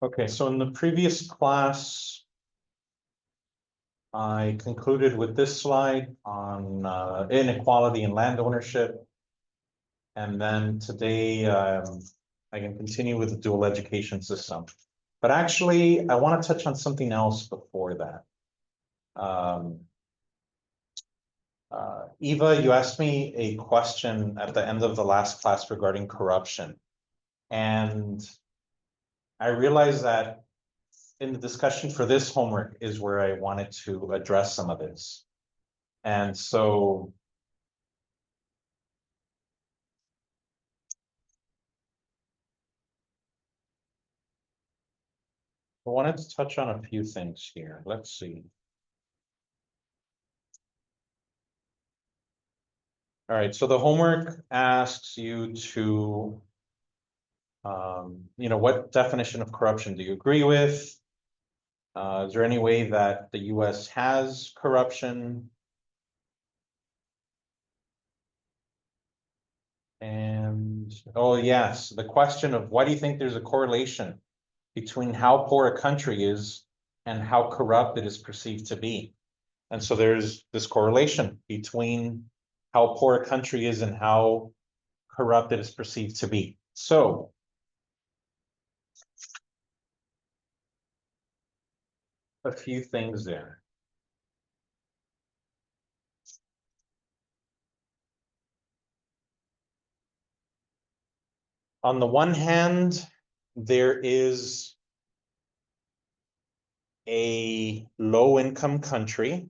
Okay, so in the previous class, I concluded with this slide on inequality in land ownership. And then today, I can continue with the dual education system. But actually, I want to touch on something else before that. Eva, you asked me a question at the end of the last class regarding corruption. And I realized that in the discussion for this homework is where I wanted to address some of this. And so I wanted to touch on a few things here. Let's see. All right, so the homework asks you to, what definition of corruption do you agree with? Is there any way that the US has corruption? And, oh yes, the question of why do you think there's a correlation between how poor a country is and how corrupt it is perceived to be? And so there's this correlation between how poor a country is and how corrupt it is perceived to be. So a few things there. On the one hand, there is a low-income country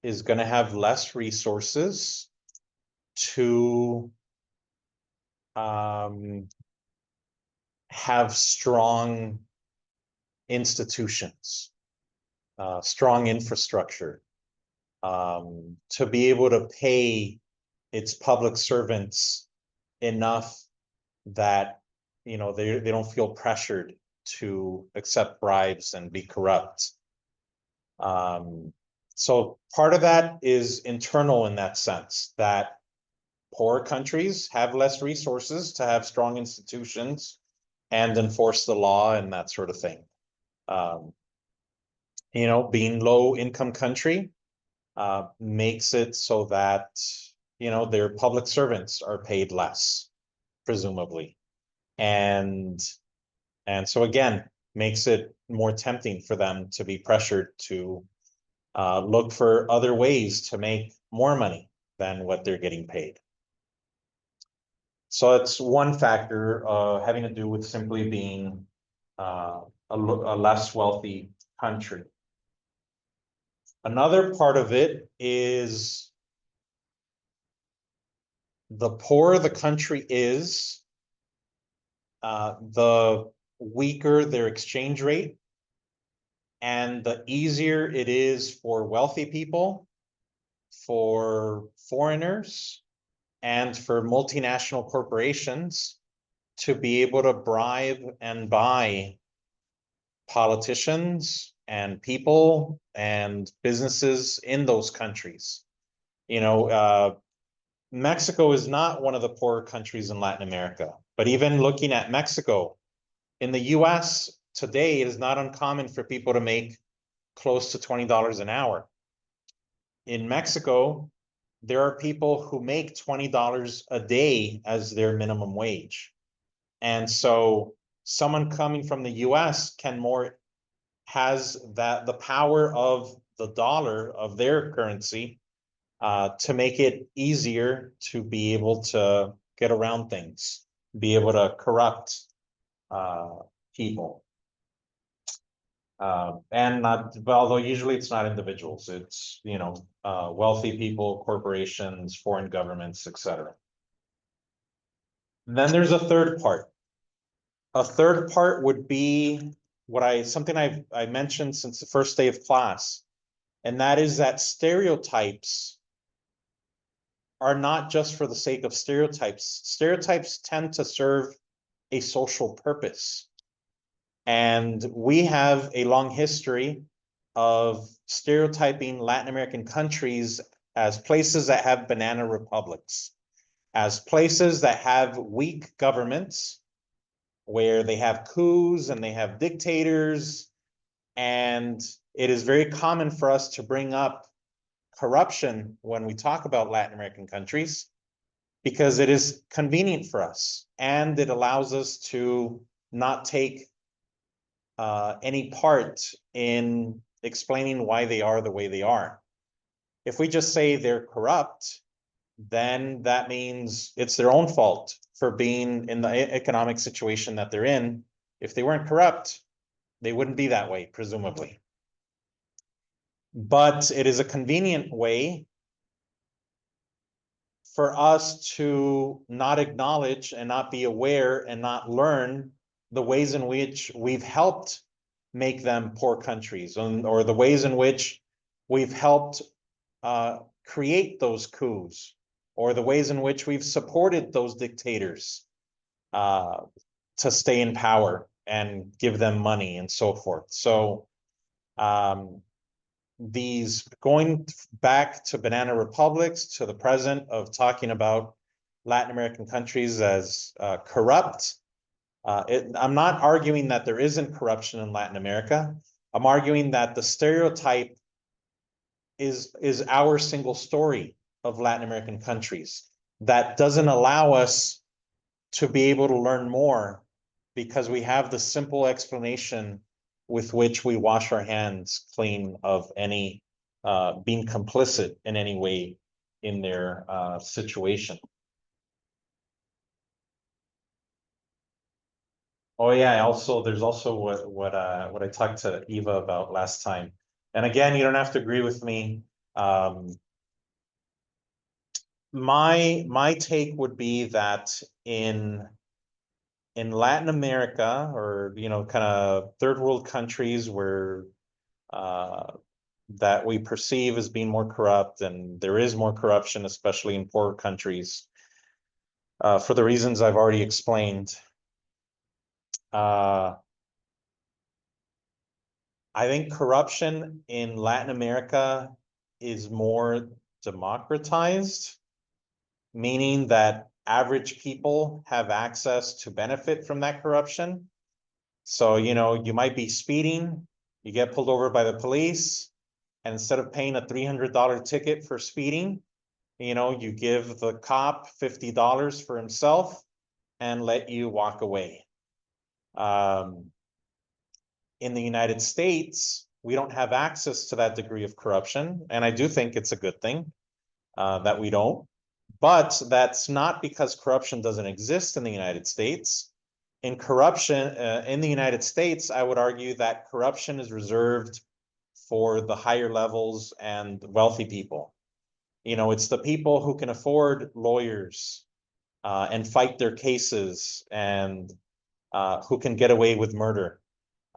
is going to have less resources to have strong institutions, strong infrastructure, to be able to pay its public servants enough that they don't feel pressured to accept bribes and be corrupt. So part of that is internal in that sense, that poor countries have less resources to have strong institutions and enforce the law and that sort of thing. Being low income country makes it so that their public servants are paid less, presumably, and so again makes it more tempting for them to be pressured to look for other ways to make more money than what they're getting paid. So it's one factor having to do with simply being a less wealthy country. Another part of it is the poorer the country is, the weaker their exchange rate, and the easier it is for wealthy people, for foreigners, and for multinational corporations to be able to bribe and buy politicians and people and businesses in those countries. Mexico is not one of the poorer countries in Latin America, but even looking at Mexico, in the US today, it is not uncommon for people to make close to $20 an hour. In Mexico, there are people who make $20 a day as their minimum wage. And so someone coming from the US has the power of the dollar, of their currency, to make it easier to be able to get around things, be able to corrupt people. And although usually it's not individuals, it's, wealthy people, corporations, foreign governments, etc. Then there's a third part. A third part would be something I mentioned since the first day of class, and that is that stereotypes are not just for the sake of stereotypes. Stereotypes tend to serve a social purpose. And we have a long history of stereotyping Latin American countries as places that have banana republics, as places that have weak governments, where they have coups and they have dictators. And it is very common for us to bring up corruption when we talk about Latin American countries, because it is convenient for us and it allows us to not take any part in explaining why they are the way they are. If we just say they're corrupt, then that means it's their own fault for being in the economic situation that they're in. If they weren't corrupt, they wouldn't be that way, presumably. But it is a convenient way for us to not acknowledge and not be aware and not learn the ways in which we've helped make them poor countries, or the ways in which we've helped create those coups, or the ways in which we've supported those dictators to stay in power and give them money and so forth. So these, going back to banana republics, to the present of talking about Latin American countries as corrupt, I'm not arguing that there isn't corruption in Latin America. I'm arguing that the stereotype is our single story of Latin American countries that doesn't allow us to be able to learn more, because we have the simple explanation with which we wash our hands clean of any being complicit in any way in their situation. Oh yeah, also there's also what I talked to Eva about last time. And again, you don't have to agree with me. My take would be that in Latin America, or kind of third world countries where that we perceive as being more corrupt, and there is more corruption, especially in poor countries, for the reasons I've already explained. I think corruption in Latin America is more democratized, meaning that average people have access to benefit from that corruption. So, you might be speeding, you get pulled over by the police, and instead of paying a $300 ticket for speeding, you give the cop $50 for himself and let you walk away. In the United States, we don't have access to that degree of corruption, and I do think it's a good thing that we don't. But that's not because corruption doesn't exist in the United States. In the United States, I would argue that corruption is reserved for the higher levels and wealthy people. It's the people who can afford lawyers and fight their cases, and who can get away with murder.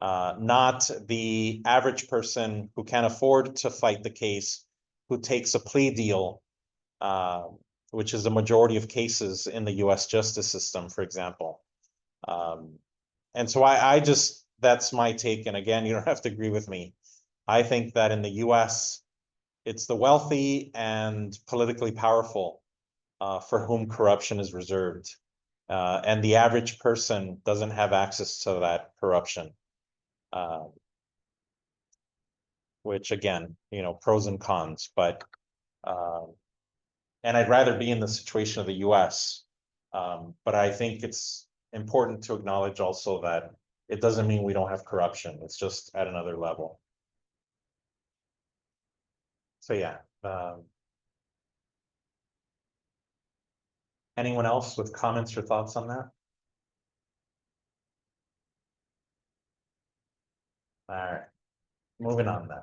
Not the average person who can't afford to fight the case, who takes a plea deal, which is the majority of cases in the US justice system, for example. And so I just, that's my take. And again, you don't have to agree with me. I think that in the US, it's the wealthy and politically powerful for whom corruption is reserved. And the average person doesn't have access to that corruption. Which again, pros and cons, but and I'd rather be in the situation of the US. But I think it's important to acknowledge also that it doesn't mean we don't have corruption. It's just at another level. So yeah. Anyone else with comments or thoughts on that? All right, moving on then.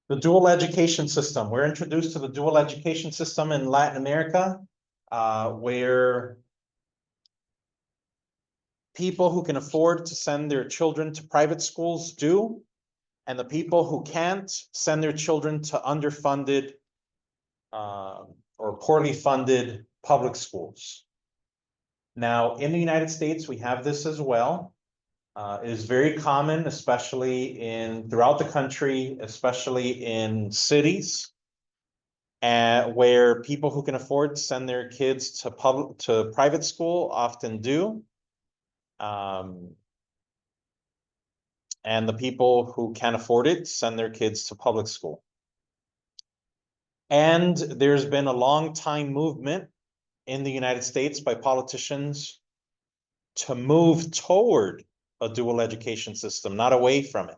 The dual education system. We're introduced to the dual education system in Latin America, where people who can afford to send their children to private schools do, and the people who can't send their children to underfunded or poorly funded public schools. Now, in the United States, we have this as well. is very common, especially throughout the country, especially in cities. And where people who can afford to send their kids to private school often do. And the people who can't afford it send their kids to public school. And there's been a long time movement in the United States by politicians to move toward a dual education system, not away from it.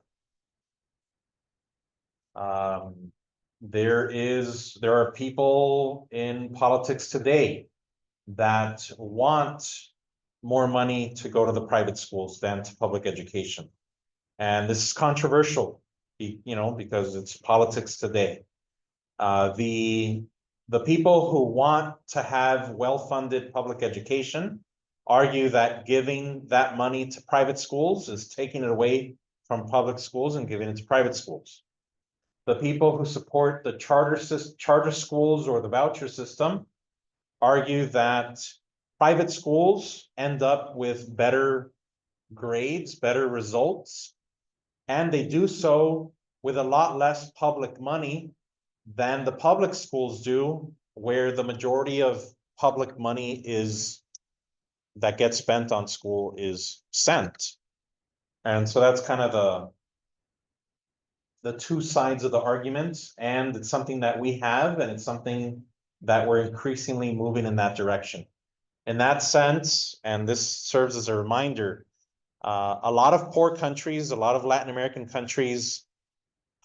There are people in politics today that want more money to go to the private schools than to public education. And this is controversial, because it's politics today. The people who want to have well-funded public education argue that giving that money to private schools is taking it away from public schools and giving it to private schools. The people who support the charter schools or the voucher system argue that private schools end up with better grades, better results, and they do so with a lot less public money than the public schools do, where the majority of public money that gets spent on school is sent. And so that's kind of the two sides of the argument, and it's something that we have, and it's something that we're increasingly moving in that direction. In that sense, and this serves as a reminder, a lot of poor countries, a lot of Latin American countries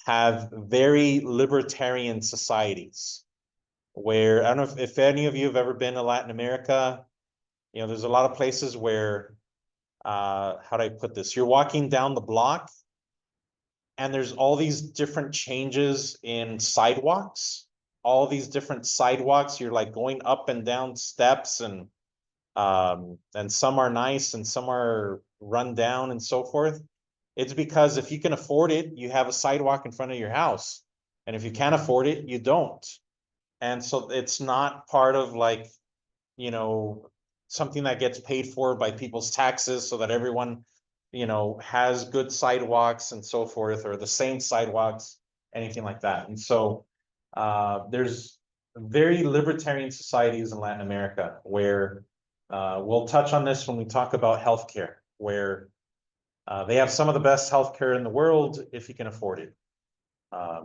have very libertarian societies where, I don't know if any of you have ever been to Latin America, there's a lot of places where, how do I put this? You're walking down the block and there's all these different changes in sidewalks, all these different sidewalks. You're like going up and down steps, and some are nice and some are run down and so forth. It's because if you can afford it, you have a sidewalk in front of your house. And if you can't afford it, you don't. And so it's not part of something that gets paid for by people's taxes so that everyone, has good sidewalks and so forth, or the same sidewalks, anything like that. And so there's very libertarian societies in Latin America where we'll touch on this when we talk about healthcare, where they have some of the best healthcare in the world if you can afford it. Yeah.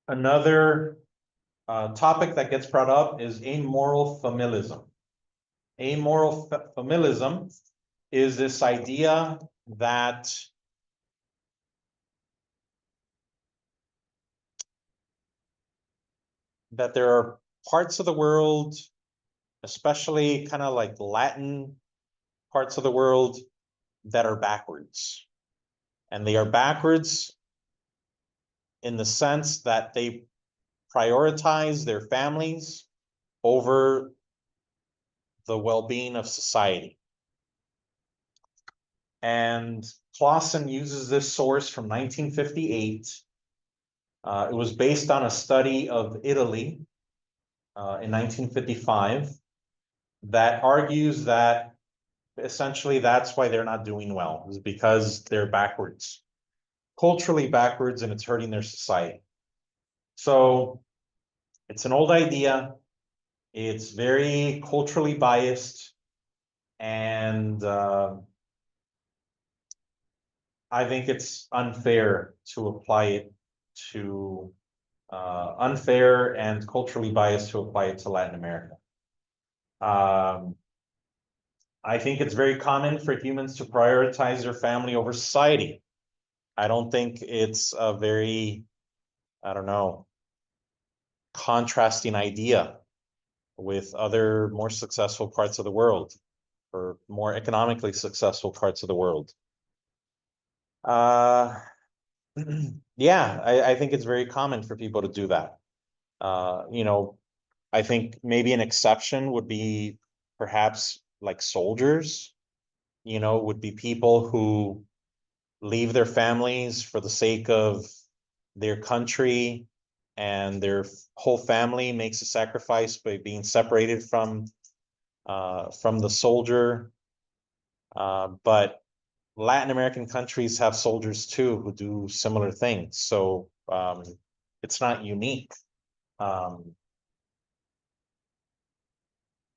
Another topic that gets brought up is amoral familism. Amoral familism is this idea that there are parts of the world, especially kind of like Latin parts of the world, that are backwards. And they are backwards in the sense that they prioritize their families over the well-being of society. And Clausen uses this source from 1958. It was based on a study of Italy in 1955 that argues that essentially that's why they're not doing well, is because they're backwards, culturally backwards, and it's hurting their society. So it's an old idea. It's very culturally biased, and I think it's unfair to apply it to unfair and culturally biased to apply it to Latin America. I think it's very common for humans to prioritize their family over society. I don't think it's a very, I don't know, contrasting idea with other more successful parts of the world, or more economically successful parts of the world. Yeah, I think it's very common for people to do that. I think maybe an exception would be perhaps like soldiers, would be people who leave their families for the sake of their country, and their whole family makes a sacrifice by being separated from the soldier. But Latin American countries have soldiers too who do similar things. So it's not unique.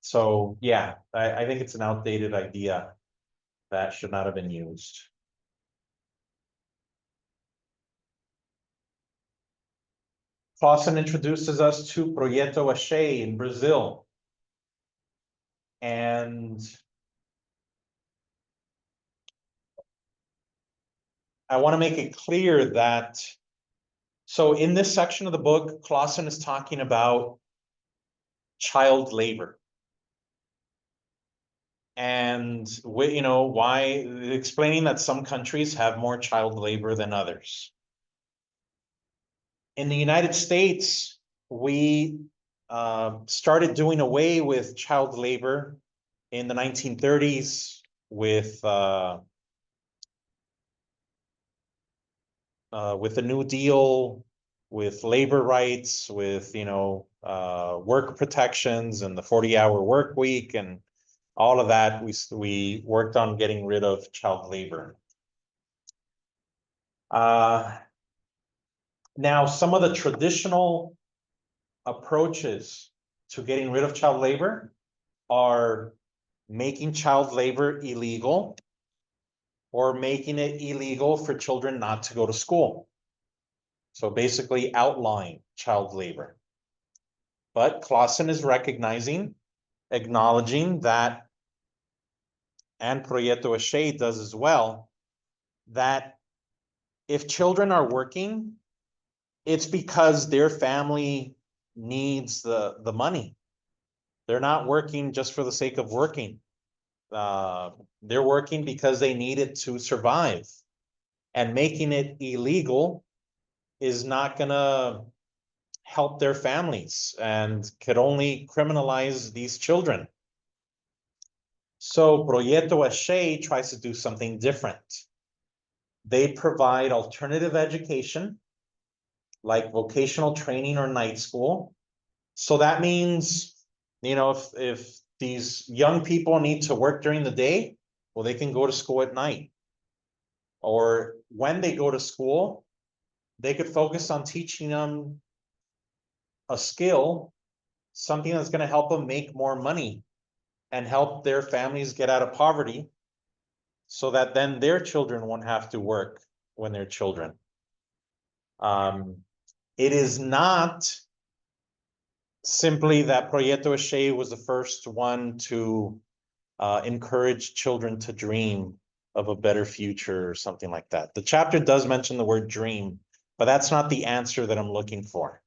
So yeah, I think it's an outdated idea that should not have been used. Clausen introduces us to Projeto Achei in Brazil. And I want to make it clear that, so in this section of the book, Clausen is talking about child labor. And why, explaining that some countries have more child labor than others. In the United States, we started doing away with child labor in the 1930s with the New Deal, with labor rights, with work protections and the 40-hour work week and all of that. We worked on getting rid of child labor. Now, some of the traditional approaches to getting rid of child labor are making child labor illegal or making it illegal for children not to go to school. So basically outlawing child labor. But Clausen is acknowledging that, and Projeto Achei does as well, that if children are working, it's because their family needs the money. They're not working just for the sake of working. They're working because they need it to survive. And making it illegal is not gonna help their families and could only criminalize these children. So Projeto Achei tries to do something different. They provide alternative education, like vocational training or night school. So that means, if these young people need to work during the day, well, they can go to school at night. Or when they go to school, they could focus on teaching them a skill, something that's going to help them make more money and help their families get out of poverty, so that then their children won't have to work when they're children. It is not simply that Projeto Achei was the first one to encourage children to dream of a better future or something like that. The chapter does mention the word dream, but that's not the answer that I'm looking for.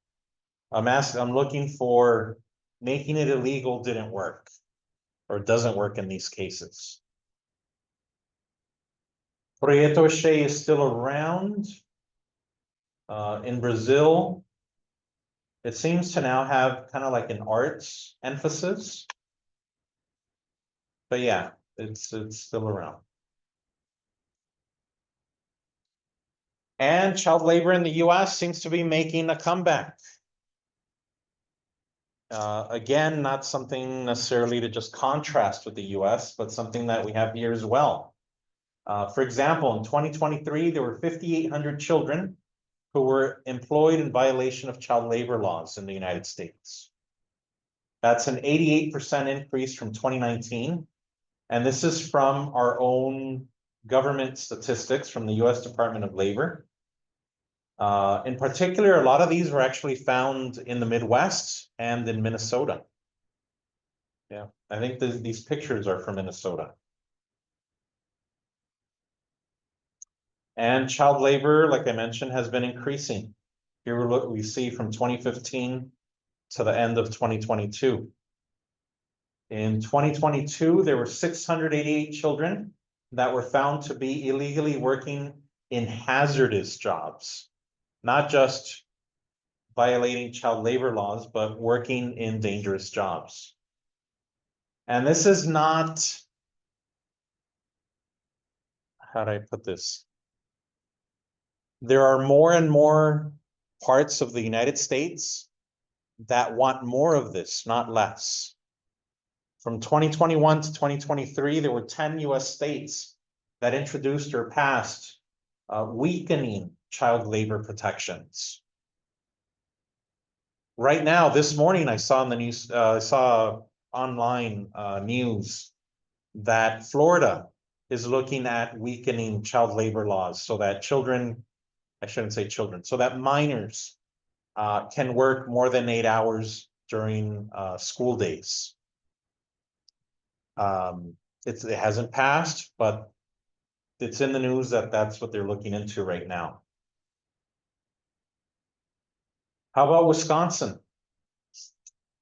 I'm looking for making it illegal didn't work, or doesn't work in these cases. Projeto Achei is still around. In Brazil, it seems to now have kind of like an arts emphasis. But yeah, it's still around. And child labor in the US seems to be making a comeback. Again, not something necessarily to just contrast with the US, but something that we have here as well. For example, in 2023, there were 5,800 children who were employed in violation of child labor laws in the United States. That's an 88% increase from 2019. And this is from our own government statistics from the US Department of Labor. In particular, a lot of these were actually found in the Midwest and in Minnesota. Yeah, I think these pictures are from Minnesota. And child labor, like I mentioned, has been increasing. Here we see from 2015 to the end of 2022. In 2022, there were 688 children that were found to be illegally working in hazardous jobs, not just violating child labor laws, but working in dangerous jobs. And this is not, how do I put this? There are more and more parts of the United States that want more of this, not less. From 2021 to 2023, there were 10 US states that introduced or passed weakening child labor protections. Right now, this morning, I saw in the news, I saw online news that Florida is looking at weakening child labor laws so that children, I shouldn't say children, so that minors can work more than 8 hours during school days. It hasn't passed, but it's in the news that that's what they're looking into right now. How about Wisconsin?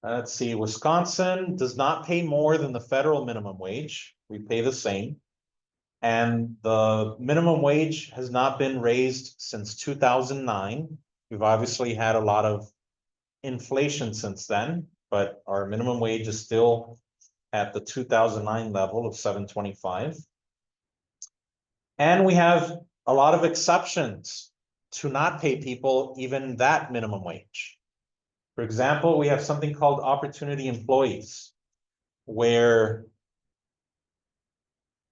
Let's see, Wisconsin does not pay more than the federal minimum wage. We pay the same. And the minimum wage has not been raised since 2009. We've obviously had a lot of inflation since then, but our minimum wage is still at the 2009 level of $7.25. And we have a lot of exceptions to not pay people even that minimum wage. For example, we have something called opportunity employees, where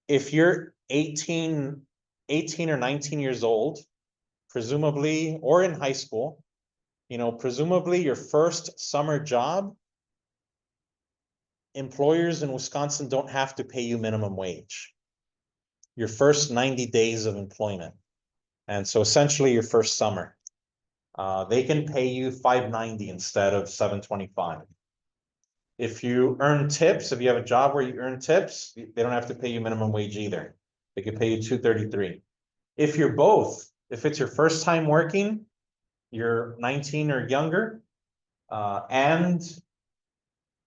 if you're 18 or 19 years old, presumably, or in high school, presumably your first summer job, employers in Wisconsin don't have to pay you minimum wage. Your first 90 days of employment. And so essentially your first summer. They can pay you $5.90 instead of $7.25. If you earn tips, if you have a job where you earn tips, they don't have to pay you minimum wage either. They could pay you $2.33. If you're both, if it's your first time working, you're 19 or younger, and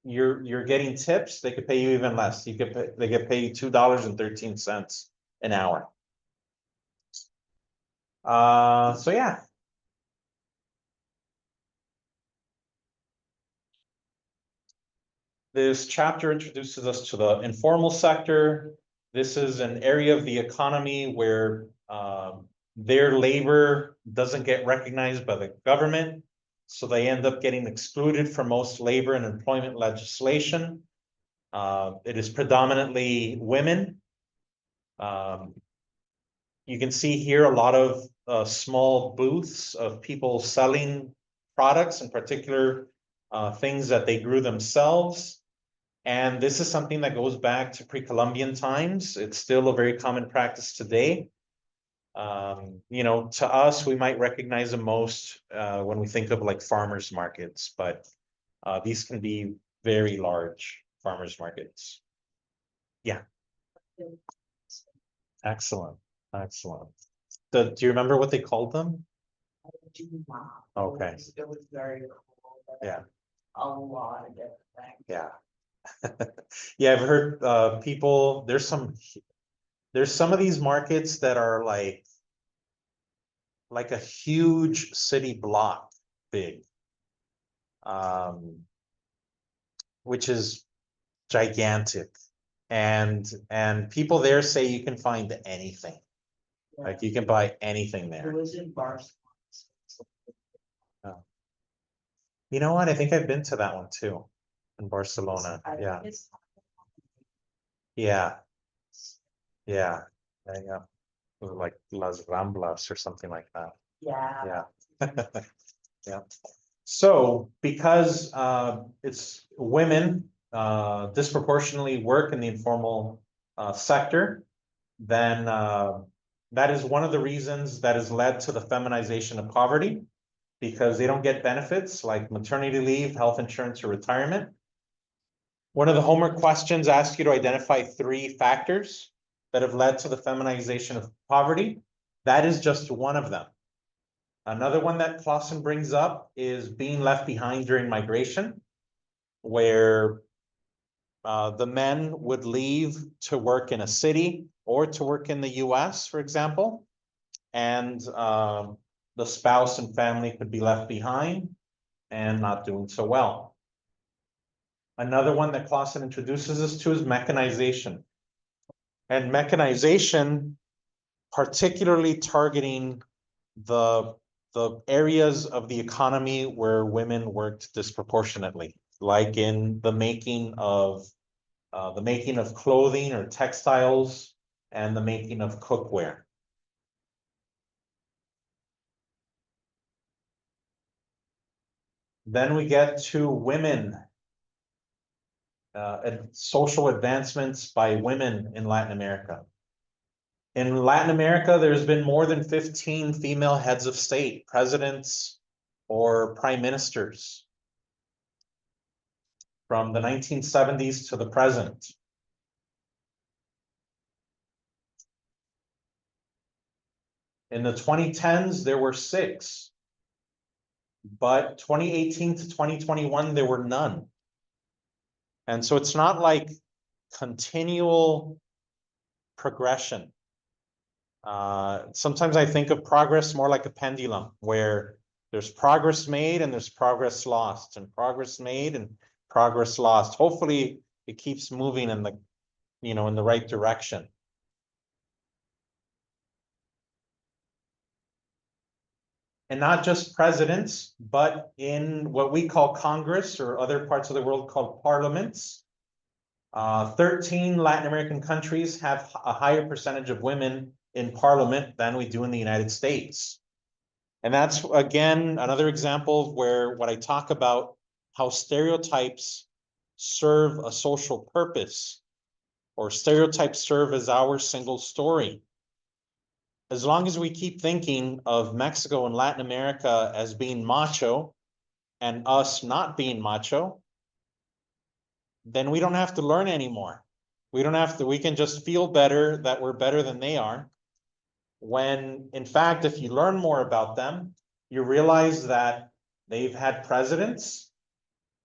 you're getting tips, they could pay you even less. They could pay you $2.13 an hour. So yeah. This chapter introduces us to the informal sector. This is an area of the economy where their labor doesn't get recognized by the government. So they end up getting excluded from most labor and employment legislation. It is predominantly women. You can see here a lot of small booths of people selling products, in particular things that they grew themselves. And this is something that goes back to pre-Columbian times. It's still a very common practice today. To us, we might recognize them most when we think of like farmers markets, but these can be very large farmers markets. Yeah. Excellent. Excellent. Do you remember what they called them? I do not. Okay. It was very cool. Yeah. A lot of different things. Yeah. Yeah, I've heard people, there's some of these markets that are like a huge city block big, which is gigantic, and people there say you can find anything. Yeah. Like you can buy anything It there. was in Barcelona. Oh. You know what? I think I've been to that one too, in Barcelona. Yeah. Yeah. Yeah. There you go. Like Las Ramblas or something like that. Yeah. Yeah. Yeah. So because it's women disproportionately work in the informal sector, then that is one of the reasons that has led to the feminization of poverty, because they don't get benefits like maternity leave, health insurance, or retirement. One of the homework questions asks you to identify 3 factors that have led to the feminization of poverty. That is just one of them. Another one that Clausen brings up is being left behind during migration, where the men would leave to work in a city or to work in the US, for example, and the spouse and family could be left behind and not doing so well. Another one that Clausen introduces us to is mechanization. And mechanization, particularly targeting the the areas of the economy where women worked disproportionately, like in the making of clothing or textiles and the making of cookware. Then we get to women. Social advancements by women in Latin America. In Latin America, there's been more than 15 female heads of state, presidents, or prime ministers from the 1970s to the present. In the 2010s, there were 6, but 2018 to 2021, there were none. And so it's not like continual progression. Sometimes I think of progress more like a pendulum, where there's progress made and there's progress lost, and progress made and progress lost. Hopefully it keeps moving in the, in the right direction. And not just presidents, but in what we call Congress, or other parts of the world called parliaments. 13 Latin American countries have a higher percentage of women in parliament than we do in the United States. And that's, again, another example where what I talk about, how stereotypes serve a social purpose, or stereotypes serve as our single story. As long as we keep thinking of Mexico and Latin America as being macho and us not being macho, then we don't have to learn anymore. We can just feel better that we're better than they are. When in fact, if you learn more about them, you realize that they've had presidents,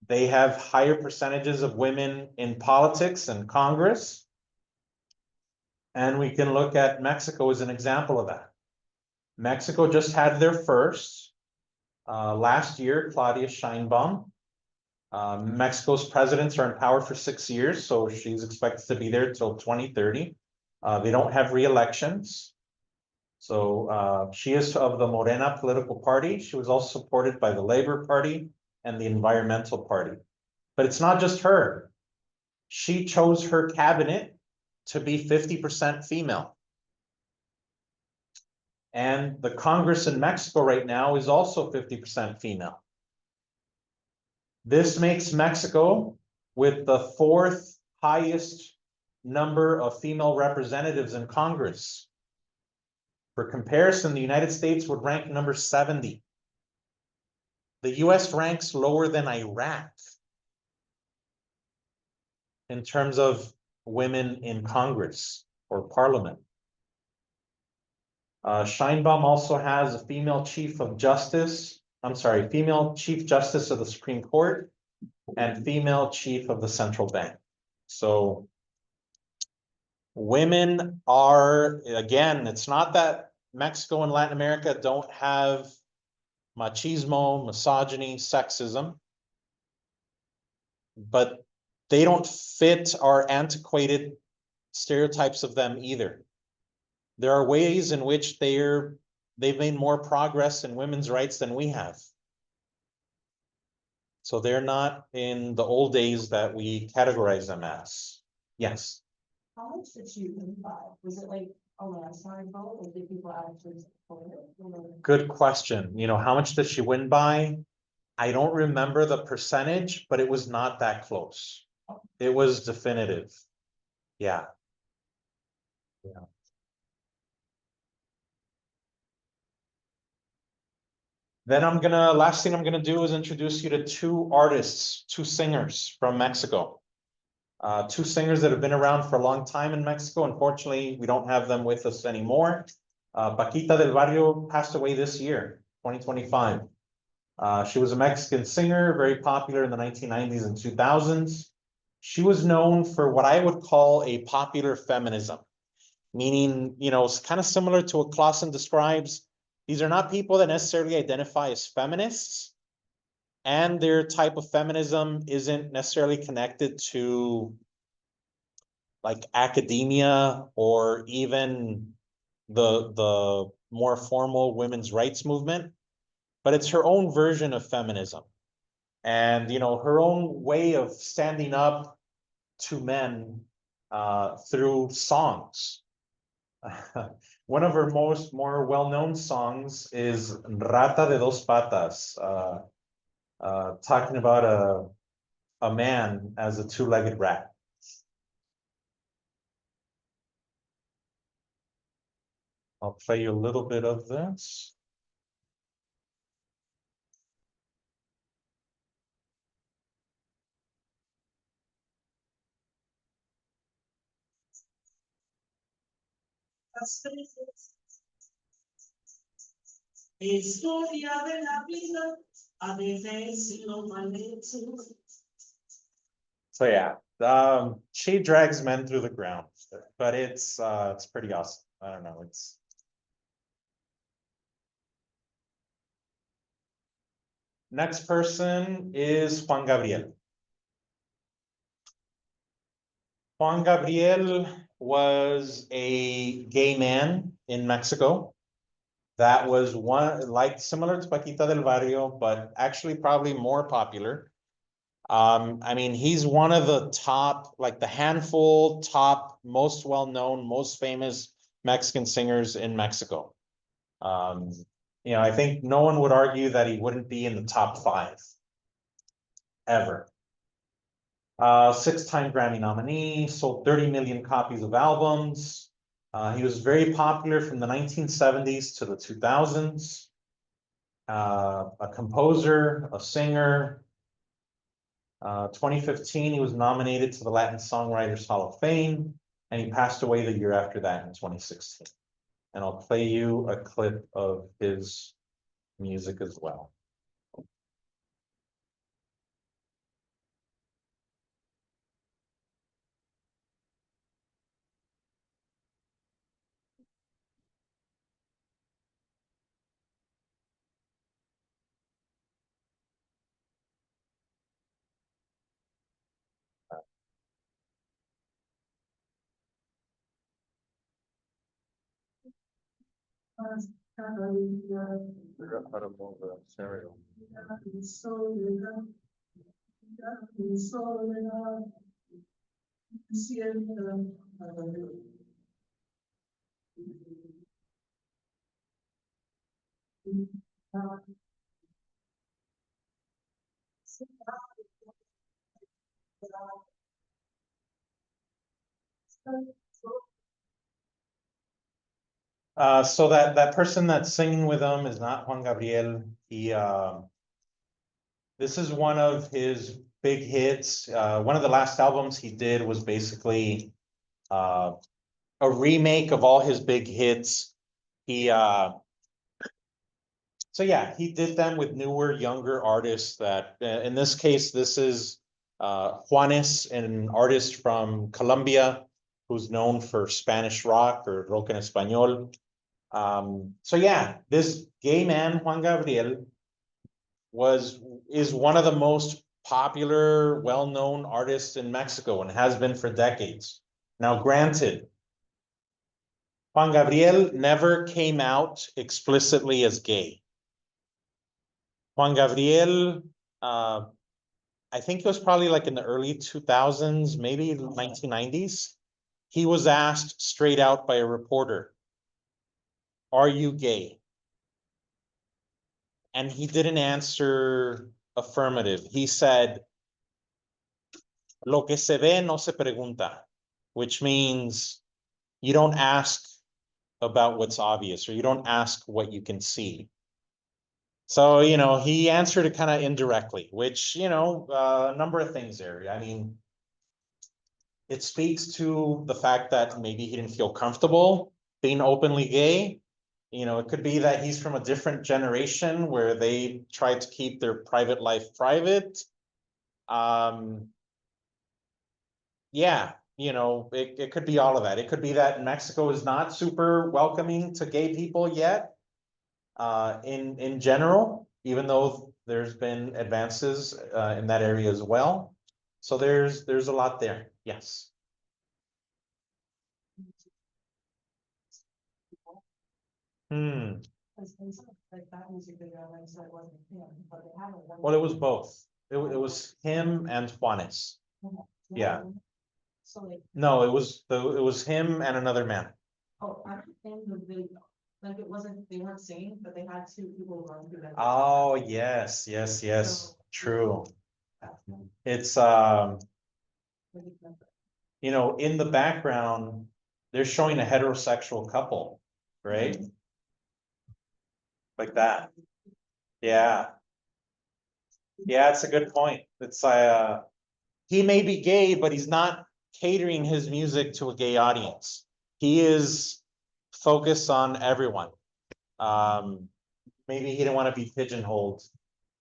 they have higher percentages of women in politics and Congress. And we can look at Mexico as an example of that. Mexico just had their first, last year, Claudia Sheinbaum. Mexico's presidents are in power for 6 years, so she's expected to be there till 2030. They don't have re-elections. So she is of the Morena political party. She was also supported by the Labor Party and the Environmental Party. But it's not just her. She chose her cabinet to be 50% female. And the Congress in Mexico right now is also 50% female. This makes Mexico with the 4th highest number of female representatives in Congress. For comparison, the United States would rank number 70. The US ranks lower than Iraq in terms of women in Congress or Parliament. Sheinbaum also has a female chief justice of the Supreme Court and female chief of the central bank. So women are, again, it's not that Mexico and Latin America don't have machismo, misogyny, sexism, but they don't fit our antiquated stereotypes of them either. There are ways in which they've made more progress in women's rights than we have. So they're not in the old days that we categorize them as. Yes. How much did she win by? Was it like a landslide vote, or did people actually support it? Good question. How much did she win by? I don't remember the percentage, but it was not that close. It was definitive. Yeah. Yeah. Then last thing I'm gonna do is introduce you to 2 artists, 2 singers from Mexico. 2 singers that have been around for a long time in Mexico. Unfortunately, we don't have them with us anymore. Paquita del Barrio passed away this year, 2025. She was a Mexican singer, very popular in the 1990s and 2000s. She was known for what I would call a popular feminism, meaning, it's kind of similar to what Clausen describes. These are not people that necessarily identify as feminists, and their type of feminism isn't necessarily connected to like academia or even the more formal women's rights movement. but it's her own version of feminism. And, you know, her own way of standing up to men through songs. One of her more well-known songs is Rata de dos patas, talking about a man as a two-legged rat. I'll play you a little bit of this. Historia de la vida, a veces lo manejo. So yeah, she drags men through the ground, but it's pretty awesome. I don't know, it's. Next person is Juan Gabriel. Juan Gabriel was a gay man in Mexico. That was one, like similar to Paquita del Barrio, but actually probably more popular. I mean, he's one of the top, like the handful top, most well-known, most famous Mexican singers in Mexico. You know, I think no one would argue that he wouldn't be in the top 5 ever. 6-time Grammy nominee, sold 30 million copies of albums. He was very popular from the 1970s to the 2000s. A composer, a singer. 2015, he was nominated to the Latin Songwriters Hall of Fame, and he passed away the year after that in 2016. And I'll play you a clip of his music as well. Figure out how to move the stereo. So that person that's singing with him is not Juan Gabriel. He this is one of his big hits. One of the last albums he did was basically a remake of all his big hits. He so yeah, he did them with newer, younger artists that in this case, this is Juanes, an artist from Colombia who's known for Spanish rock or rock en español. So yeah, this gay man, Juan Gabriel, is one of the most popular, well-known artists in Mexico and has been for decades. Now, granted, Juan Gabriel never came out explicitly as gay. Juan Gabriel, I think it was probably like in the early 2000s, maybe 1990s. He was asked straight out by a reporter, "Are you gay?" And he didn't answer affirmative. He said, "Lo que se ve no se pregunta," which means you don't ask about what's obvious, or you don't ask what you can see. So, you know, he answered it kind of indirectly, which, you know, a number of things there. I mean, it speaks to the fact that maybe he didn't feel comfortable being openly gay. You know, it could be that he's from a different generation where they tried to keep their private life private. Yeah, you know, it could be all of that. It could be that Mexico is not super welcoming to gay people yet. In general, even though there's been advances in that area as well. So there's a lot there, yes. like that music video, and so it wasn't him, but they had a. Well, it was both. It was him and Juanes. yeah. So like, No, it was him and another man. oh, I don't think the video, like it wasn't, they weren't singing, but they had two people run through that. Oh, yes, yes, yes, So- true. It's, Like, it's not- you know, in the background, they're showing a heterosexual couple, right? Like that. Yeah. Yeah, it's a good point. It's he may be gay, but he's not catering his music to a gay audience. He is focused on everyone. Maybe he didn't want to be pigeonholed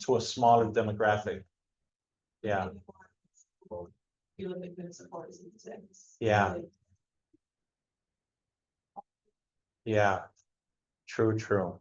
to a smaller demographic. Yeah, You look at good supporters in the sense. Yeah. Like, yeah. True, true.